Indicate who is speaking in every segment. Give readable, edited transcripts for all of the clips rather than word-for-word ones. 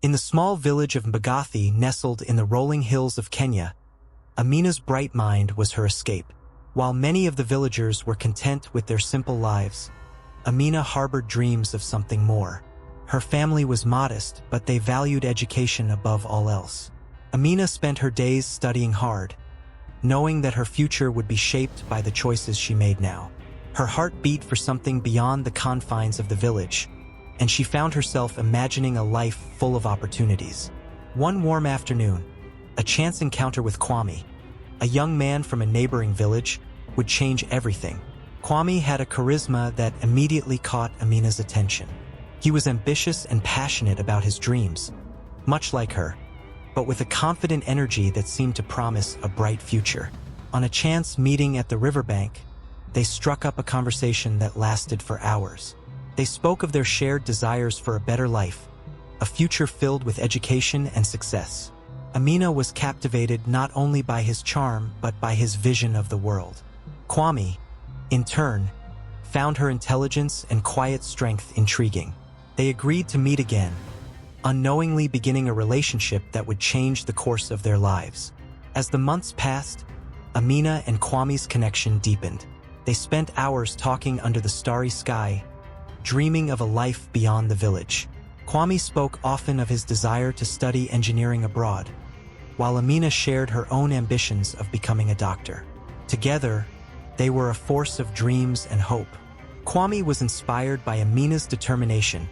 Speaker 1: In the small village of Mbagathi, nestled in the rolling hills of Kenya, Amina's bright mind was her escape. While many of the villagers were content with their simple lives, Amina harbored dreams of something more. Her family was modest, but they valued education above all else. Amina spent her days studying hard, knowing that her future would be shaped by the choices she made now. Her heart beat for something beyond the confines of the village, and she found herself imagining a life full of opportunities. One warm afternoon, a chance encounter with Kwame, a young man from a neighboring village, would change everything. Kwame had a charisma that immediately caught Amina's attention. He was ambitious and passionate about his dreams, much like her, but with a confident energy that seemed to promise a bright future. On a chance meeting at the riverbank, they struck up a conversation that lasted for hours. They spoke of their shared desires for a better life, a future filled with education and success. Amina was captivated not only by his charm but by his vision of the world. Kwame, in turn, found her intelligence and quiet strength intriguing. They agreed to meet again, unknowingly beginning a relationship that would change the course of their lives. As the months passed, Amina and Kwame's connection deepened. They spent hours talking under the starry sky, dreaming of a life beyond the village. Kwame spoke often of his desire to study engineering abroad, while Amina shared her own ambitions of becoming a doctor. Together, they were a force of dreams and hope. Kwame was inspired by Amina's determination,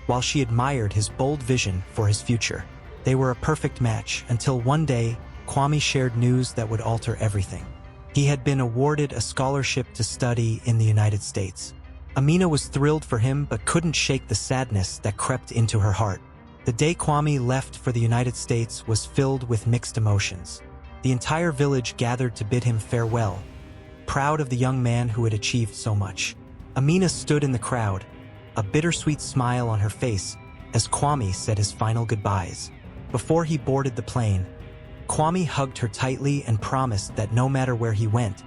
Speaker 1: while she admired his bold vision for his future. They were a perfect match until one day, Kwame shared news that would alter everything. He had been awarded a scholarship to study in the United States. Amina was thrilled for him but couldn't shake the sadness that crept into her heart. The day Kwame left for the United States was filled with mixed emotions. The entire village gathered to bid him farewell, proud of the young man who had achieved so much. Amina stood in the crowd, a bittersweet smile on her face as Kwame said his final goodbyes. Before he boarded the plane, Kwame hugged her tightly and promised that no matter where he went,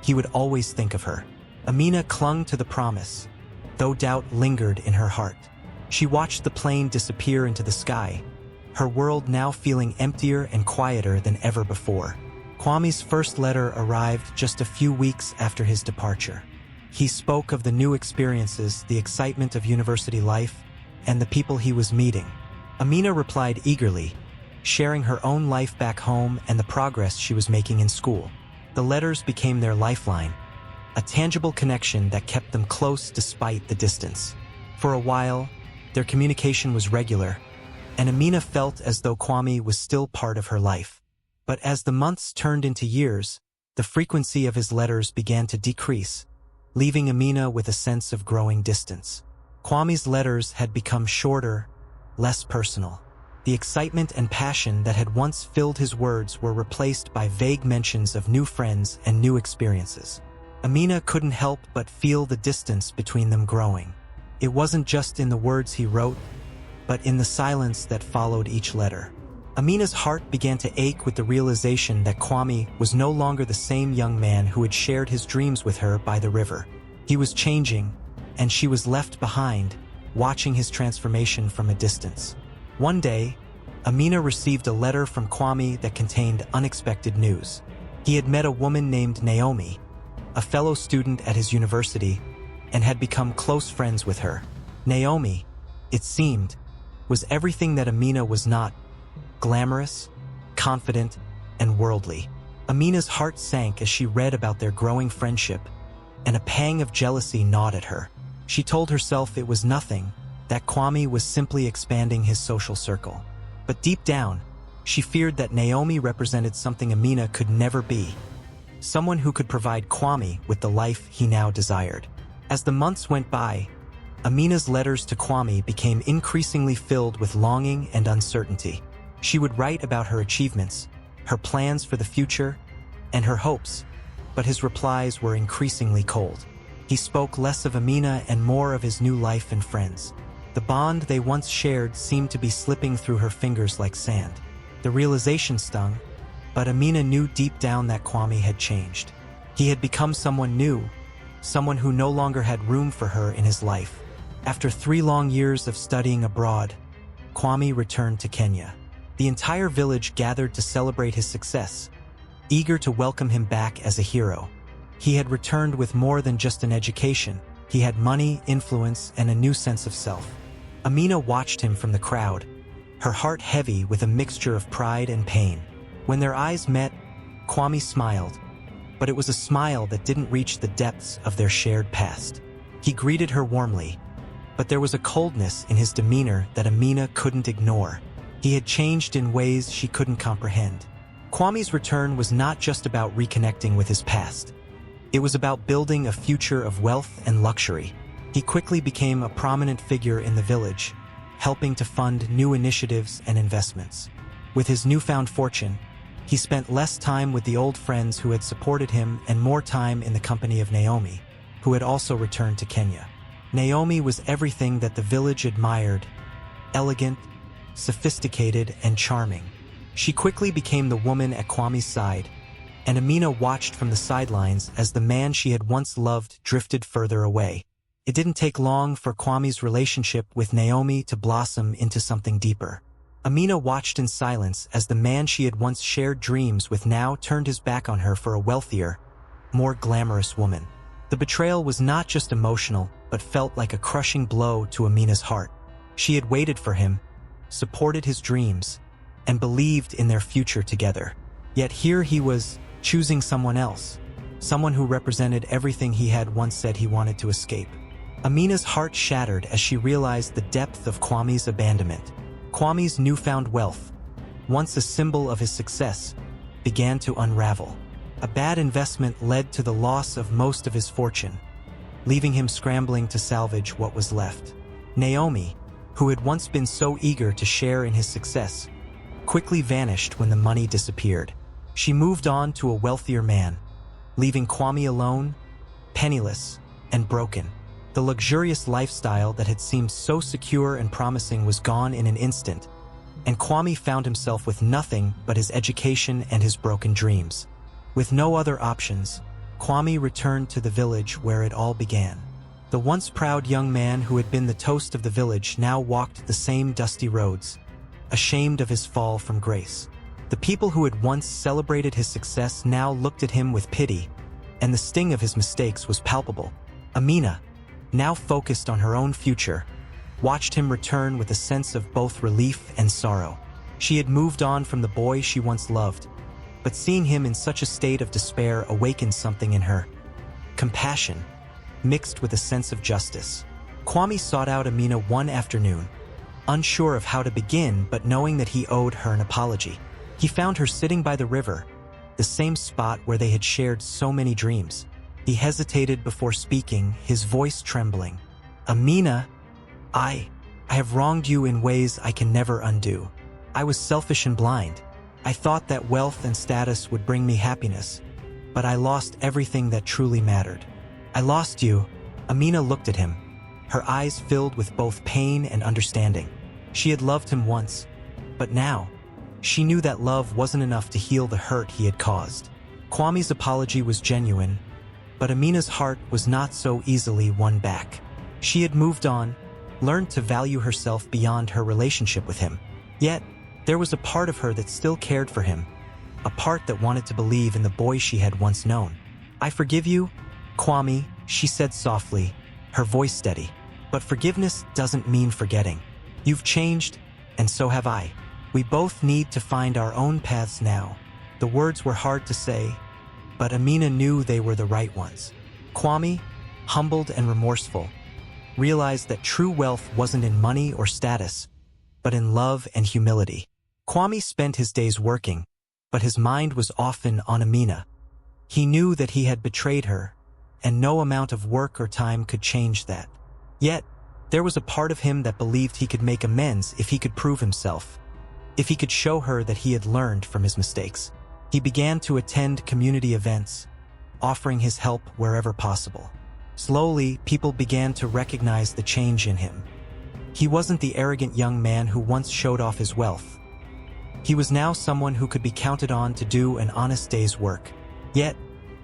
Speaker 1: he would always think of her. Amina clung to the promise, though doubt lingered in her heart. She watched the plane disappear into the sky, her world now feeling emptier and quieter than ever before. Kwame's first letter arrived just a few weeks after his departure. He spoke of the new experiences, the excitement of university life, and the people he was meeting. Amina replied eagerly, sharing her own life back home and the progress she was making in school. The letters became their lifeline, a tangible connection that kept them close despite the distance. For a while, their communication was regular, and Amina felt as though Kwame was still part of her life. But as the months turned into years, the frequency of his letters began to decrease, leaving Amina with a sense of growing distance. Kwame's letters had become shorter, less personal. The excitement and passion that had once filled his words were replaced by vague mentions of new friends and new experiences. Amina couldn't help but feel the distance between them growing. It wasn't just in the words he wrote, but in the silence that followed each letter. Amina's heart began to ache with the realization that Kwame was no longer the same young man who had shared his dreams with her by the river. He was changing, and she was left behind, watching his transformation from a distance. One day, Amina received a letter from Kwame that contained unexpected news. He had met a woman named Naomi, a fellow student at his university, and had become close friends with her. Naomi, it seemed, was everything that Amina was not: glamorous, confident, and worldly. Amina's heart sank as she read about their growing friendship, and a pang of jealousy gnawed at her. She told herself it was nothing, that Kwame was simply expanding his social circle. But deep down, she feared that Naomi represented something Amina could never be, someone who could provide Kwame with the life he now desired. As the months went by, Amina's letters to Kwame became increasingly filled with longing and uncertainty. She would write about her achievements, her plans for the future, and her hopes, but his replies were increasingly cold. He spoke less of Amina and more of his new life and friends. The bond they once shared seemed to be slipping through her fingers like sand. The realization stung, but Amina knew deep down that Kwame had changed. He had become someone new, someone who no longer had room for her in his life. After 3 long years of studying abroad, Kwame returned to Kenya. The entire village gathered to celebrate his success, eager to welcome him back as a hero. He had returned with more than just an education. He had money, influence, and a new sense of self. Amina watched him from the crowd, her heart heavy with a mixture of pride and pain. When their eyes met, Kwame smiled, but it was a smile that didn't reach the depths of their shared past. He greeted her warmly, but there was a coldness in his demeanor that Amina couldn't ignore. He had changed in ways she couldn't comprehend. Kwame's return was not just about reconnecting with his past. It was about building a future of wealth and luxury. He quickly became a prominent figure in the village, helping to fund new initiatives and investments. With his newfound fortune, he spent less time with the old friends who had supported him and more time in the company of Naomi, who had also returned to Kenya. Naomi was everything that the village admired: elegant, sophisticated, and charming. She quickly became the woman at Kwame's side, and Amina watched from the sidelines as the man she had once loved drifted further away. It didn't take long for Kwame's relationship with Naomi to blossom into something deeper. Amina watched in silence as the man she had once shared dreams with now turned his back on her for a wealthier, more glamorous woman. The betrayal was not just emotional, but felt like a crushing blow to Amina's heart. She had waited for him, supported his dreams, and believed in their future together. Yet here he was, choosing someone else, someone who represented everything he had once said he wanted to escape. Amina's heart shattered as she realized the depth of Kwame's abandonment. Kwame's newfound wealth, once a symbol of his success, began to unravel. A bad investment led to the loss of most of his fortune, leaving him scrambling to salvage what was left. Naomi, who had once been so eager to share in his success, quickly vanished when the money disappeared. She moved on to a wealthier man, leaving Kwame alone, penniless, and broken. The luxurious lifestyle that had seemed so secure and promising was gone in an instant, and Kwame found himself with nothing but his education and his broken dreams. With no other options, Kwame returned to the village where it all began. The once proud young man who had been the toast of the village now walked the same dusty roads, ashamed of his fall from grace. The people who had once celebrated his success now looked at him with pity, and the sting of his mistakes was palpable. Amina, now focused on her own future, watched him return with a sense of both relief and sorrow. She had moved on from the boy she once loved, but seeing him in such a state of despair awakened something in her: compassion, mixed with a sense of justice. Kwame sought out Amina one afternoon, unsure of how to begin but knowing that he owed her an apology. He found her sitting by the river, the same spot where they had shared so many dreams. He hesitated before speaking, his voice trembling. "Amina, I have wronged you in ways I can never undo. I was selfish and blind. I thought that wealth and status would bring me happiness, but I lost everything that truly mattered. I lost you." Amina looked at him, her eyes filled with both pain and understanding. She had loved him once, but now, she knew that love wasn't enough to heal the hurt he had caused. Kwame's apology was genuine, but Amina's heart was not so easily won back. She had moved on, learned to value herself beyond her relationship with him. Yet, there was a part of her that still cared for him, a part that wanted to believe in the boy she had once known. "I forgive you, Kwame," she said softly, her voice steady. "But forgiveness doesn't mean forgetting. You've changed, and so have I. We both need to find our own paths now." The words were hard to say, but Amina knew they were the right ones. Kwame, humbled and remorseful, realized that true wealth wasn't in money or status, but in love and humility. Kwame spent his days working, but his mind was often on Amina. He knew that he had betrayed her, and no amount of work or time could change that. Yet, there was a part of him that believed he could make amends if he could prove himself, if he could show her that he had learned from his mistakes. He began to attend community events, offering his help wherever possible. Slowly, people began to recognize the change in him. He wasn't the arrogant young man who once showed off his wealth. He was now someone who could be counted on to do an honest day's work. Yet,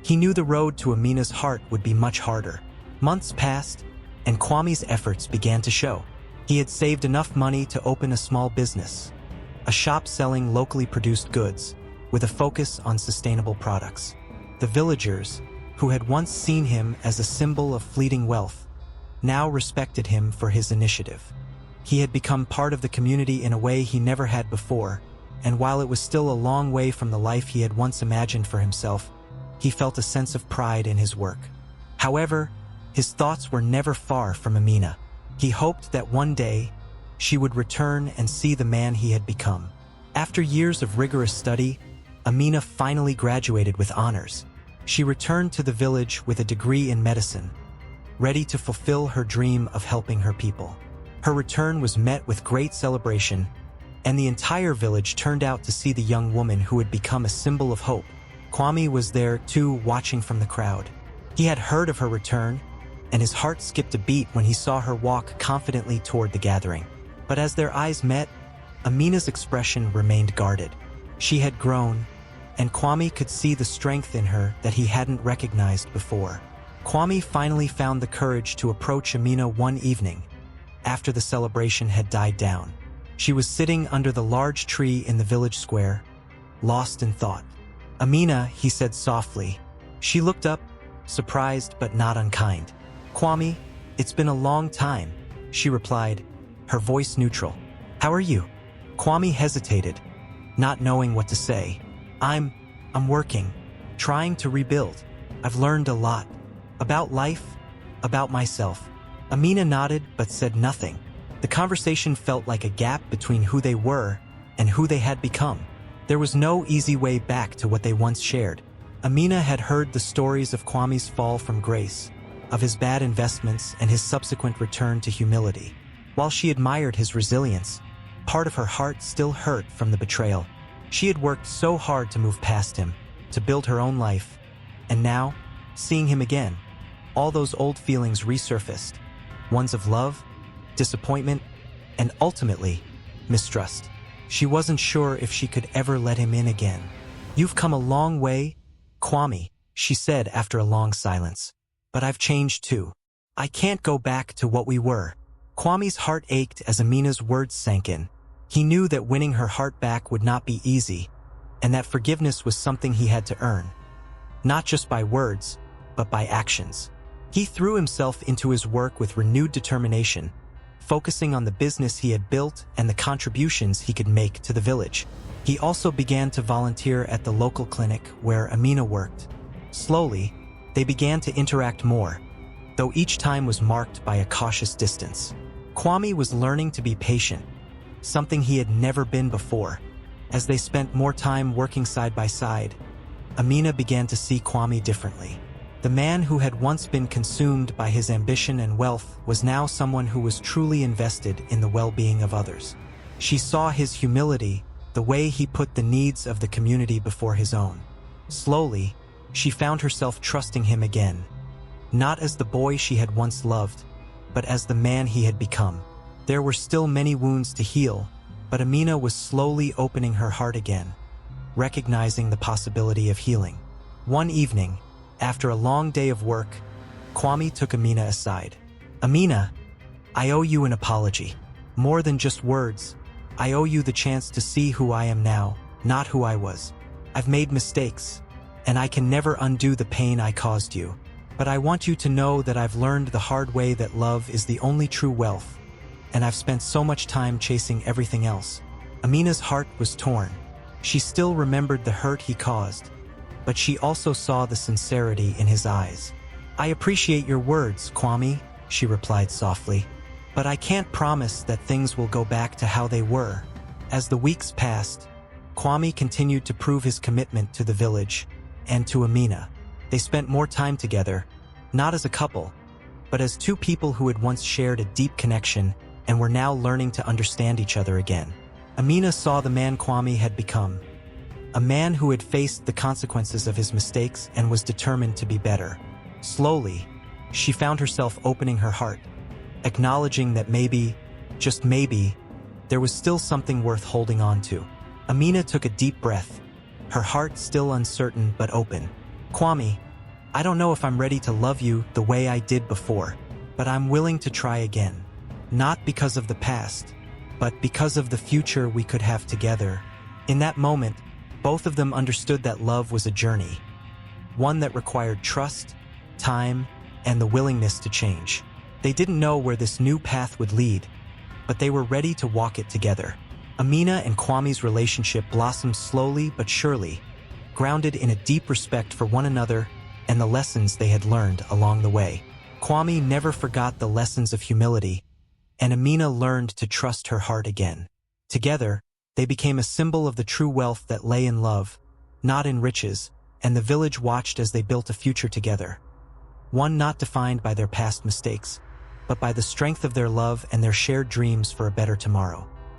Speaker 1: he knew the road to Amina's heart would be much harder. Months passed, and Kwame's efforts began to show. He had saved enough money to open a small business, a shop selling locally produced goods, with a focus on sustainable products. The villagers, who had once seen him as a symbol of fleeting wealth, now respected him for his initiative. He had become part of the community in a way he never had before, and while it was still a long way from the life he had once imagined for himself, he felt a sense of pride in his work. However, his thoughts were never far from Amina. He hoped that one day she would return and see the man he had become. After years of rigorous study, Amina finally graduated with honors. She returned to the village with a degree in medicine, ready to fulfill her dream of helping her people. Her return was met with great celebration, and the entire village turned out to see the young woman who had become a symbol of hope. Kwame was there too, watching from the crowd. He had heard of her return, and his heart skipped a beat when he saw her walk confidently toward the gathering. But as their eyes met, Amina's expression remained guarded. She had grown, and Kwame could see the strength in her that he hadn't recognized before. Kwame finally found the courage to approach Amina one evening, after the celebration had died down. She was sitting under the large tree in the village square, lost in thought. "Amina," he said softly. She looked up, surprised but not unkind. "Kwame, it's been a long time," she replied, her voice neutral. "How are you?" Kwame hesitated, not knowing what to say. I'm working, trying to rebuild. I've learned a lot. About life, about myself." Amina nodded but said nothing. The conversation felt like a gap between who they were and who they had become. There was no easy way back to what they once shared. Amina had heard the stories of Kwame's fall from grace, of his bad investments and his subsequent return to humility. While she admired his resilience, part of her heart still hurt from the betrayal. She had worked so hard to move past him, to build her own life, and now, seeing him again, all those old feelings resurfaced, ones of love, disappointment, and ultimately, mistrust. She wasn't sure if she could ever let him in again. "You've come a long way, Kwame," she said after a long silence. "But I've changed too. I can't go back to what we were." Kwame's heart ached as Amina's words sank in. He knew that winning her heart back would not be easy, and that forgiveness was something he had to earn. Not just by words, but by actions. He threw himself into his work with renewed determination, focusing on the business he had built and the contributions he could make to the village. He also began to volunteer at the local clinic where Amina worked. Slowly, they began to interact more, though each time was marked by a cautious distance. Kwame was learning to be patient, something he had never been before. As they spent more time working side by side, Amina began to see Kwame differently. The man who had once been consumed by his ambition and wealth was now someone who was truly invested in the well-being of others. She saw his humility, the way he put the needs of the community before his own. Slowly, she found herself trusting him again, not as the boy she had once loved, but as the man he had become. There were still many wounds to heal, but Amina was slowly opening her heart again, recognizing the possibility of healing. One evening, after a long day of work, Kwame took Amina aside. "Amina, I owe you an apology. More than just words, I owe you the chance to see who I am now, not who I was. I've made mistakes, and I can never undo the pain I caused you. But I want you to know that I've learned the hard way that love is the only true wealth, and I've spent so much time chasing everything else." Amina's heart was torn. She still remembered the hurt he caused, but she also saw the sincerity in his eyes. "I appreciate your words, Kwame," she replied softly, "but I can't promise that things will go back to how they were." As the weeks passed, Kwame continued to prove his commitment to the village and to Amina. They spent more time together, not as a couple, but as two people who had once shared a deep connection and were now learning to understand each other again. Amina saw the man Kwame had become, a man who had faced the consequences of his mistakes and was determined to be better. Slowly, she found herself opening her heart, acknowledging that maybe, just maybe, there was still something worth holding on to. Amina took a deep breath, her heart still uncertain but open. "Kwame, I don't know if I'm ready to love you the way I did before, but I'm willing to try again." not because of the past, but because of the future we could have together. In that moment, both of them understood that love was a journey, one that required trust, time, and the willingness to change. They didn't know where this new path would lead, but they were ready to walk it together. Amina and Kwame's relationship blossomed slowly but surely, grounded in a deep respect for one another and the lessons they had learned along the way. Kwame never forgot the lessons of humility, and Amina learned to trust her heart again. Together, they became a symbol of the true wealth that lay in love, not in riches, and the village watched as they built a future together. One not defined by their past mistakes, but by the strength of their love and their shared dreams for a better tomorrow.